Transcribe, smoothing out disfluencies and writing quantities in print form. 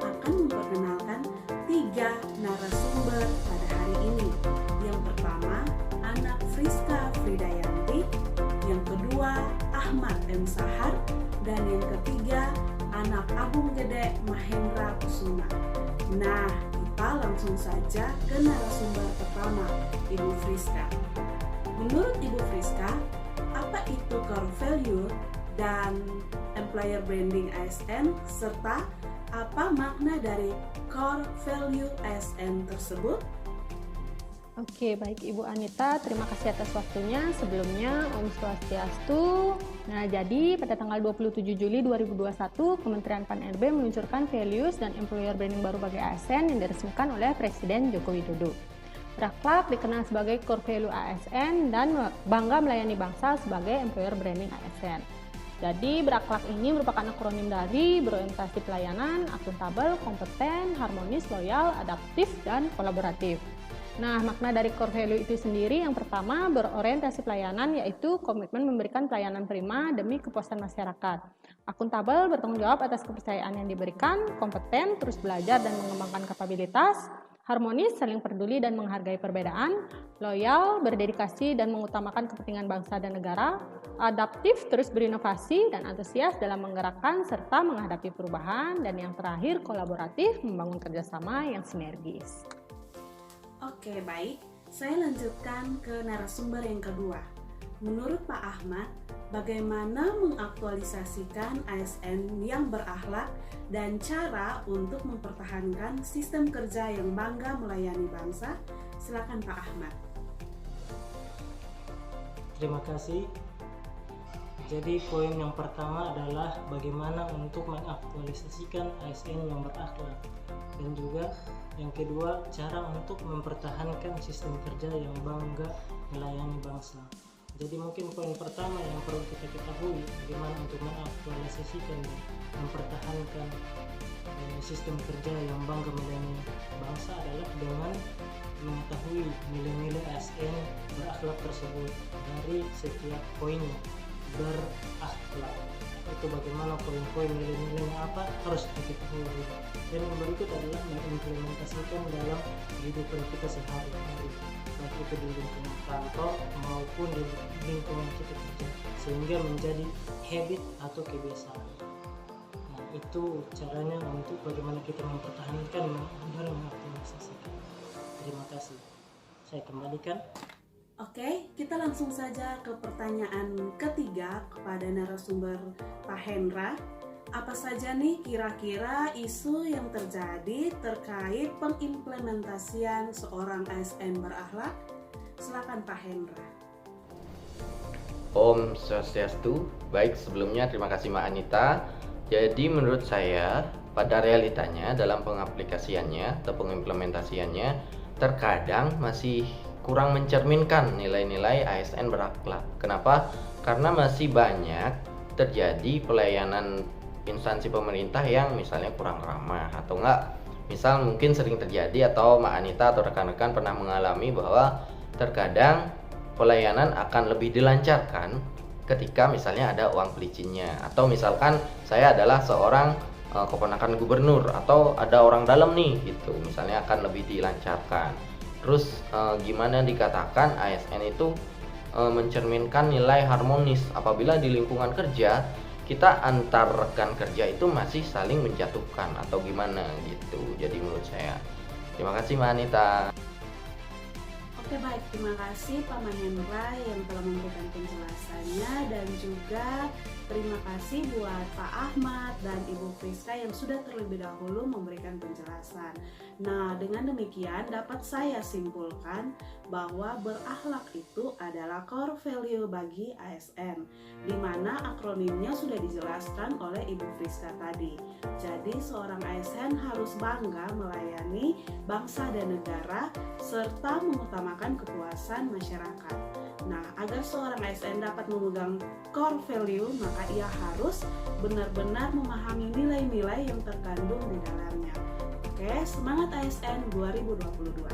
akan memperkenalkan 3 narasumber pada hari ini. Yang pertama, anak Friska Fridayanti, yang kedua Ahmad M. Sahar, dan yang ketiga anak Agung Gede Mahendra Kusuma. Nah, kita langsung saja ke narasumber pertama, Ibu Friska. Menurut Ibu Friska, apa itu core value dan employer branding ASN, serta apa makna dari core value ASN tersebut? Oke, baik Ibu Anita, terima kasih atas waktunya. Sebelumnya, Om Swastiastu. Nah, jadi pada tanggal 27 Juli 2021, Kementerian PAN-RB meluncurkan values dan employer branding baru bagi ASN yang diresmikan oleh Presiden Joko Widodo. Berakhlak dikenal sebagai core value ASN dan bangga melayani bangsa sebagai employer branding ASN. Jadi, berakhlak ini merupakan akronim dari berorientasi pelayanan, akuntabel, kompeten, harmonis, loyal, adaptif, dan kolaboratif. Nah, makna dari core value itu sendiri yang pertama berorientasi pelayanan, yaitu komitmen memberikan pelayanan prima demi kepuasan masyarakat. Akuntabel bertanggung jawab atas kepercayaan yang diberikan, kompeten terus belajar dan mengembangkan kapabilitas, harmonis saling peduli dan menghargai perbedaan, loyal berdedikasi dan mengutamakan kepentingan bangsa dan negara, adaptif terus berinovasi dan antusias dalam menggerakkan serta menghadapi perubahan, dan yang terakhir kolaboratif membangun kerjasama yang sinergis. Oke, baik. Saya lanjutkan ke narasumber yang kedua. Menurut Pak Ahmad, bagaimana mengaktualisasikan ASN yang berakhlak dan cara untuk mempertahankan sistem kerja yang bangga melayani bangsa? Silakan Pak Ahmad. Terima kasih. Jadi poin yang pertama adalah bagaimana untuk mengaktualisasikan ASN yang berakhlak, dan juga yang kedua cara untuk mempertahankan sistem kerja yang bangga melayani bangsa. Jadi mungkin poin pertama yang perlu kita ketahui bagaimana untuk mengaktualisasikan dan mempertahankan sistem kerja yang bangga melayani bangsa adalah dengan mengetahui nilai-nilai ASN berakhlak tersebut dari setiap poinnya. Berakhlak itu bagaimana poin-poin nilai-nilainya apa harus diketahui, dan yang berikut adalah mengimplementasikan dalam kehidupan kita sehari-hari, baik itu di lingkungan kantor maupun di lingkungan kita kerja, sehingga menjadi habit atau kebiasaan. Nah, itu caranya untuk bagaimana kita mempertahankan dan mengaktualisasikan. Terima kasih. Saya kembalikan. Oke, kita langsung saja ke pertanyaan ketiga kepada narasumber Pak Hendra. Apa saja nih kira-kira isu yang terjadi terkait pengimplementasian seorang ASN berakhlak? Silakan Pak Hendra. Om Swastiastu. Baik, sebelumnya terima kasih Mbak Anita. Jadi menurut saya pada realitanya dalam pengaplikasiannya atau pengimplementasiannya terkadang masih kurang mencerminkan nilai-nilai ASN berakhlak. Kenapa? Karena masih banyak terjadi pelayanan instansi pemerintah yang misalnya kurang ramah, atau enggak misal mungkin sering terjadi atau Mbak Anita atau rekan-rekan pernah mengalami bahwa terkadang pelayanan akan lebih dilancarkan ketika misalnya ada uang pelicinnya, atau misalkan saya adalah seorang keponakan gubernur atau ada orang dalam nih gitu, misalnya akan lebih dilancarkan. Terus gimana dikatakan ASN itu mencerminkan nilai harmonis apabila di lingkungan kerja kita antar rekan kerja itu masih saling menjatuhkan atau gimana gitu. Jadi menurut saya. Terima kasih Mbak Anita. Oke, baik, terima kasih Pak Mahendra yang telah memberikan penjelasannya, dan juga terima kasih buat Pak Ahmad dan Ibu Friska yang sudah terlebih dahulu memberikan penjelasan. Nah, dengan demikian dapat saya simpulkan bahwa berakhlak itu adalah core value bagi ASN, di mana akronimnya sudah dijelaskan oleh Ibu Friska tadi. Jadi seorang ASN harus bangga melayani bangsa dan negara serta mengutamakan kepuasan masyarakat. Nah, agar seorang ASN dapat memegang core value, maka ia harus benar-benar memahami nilai-nilai yang terkandung di dalamnya. Oke, semangat ASN 2022.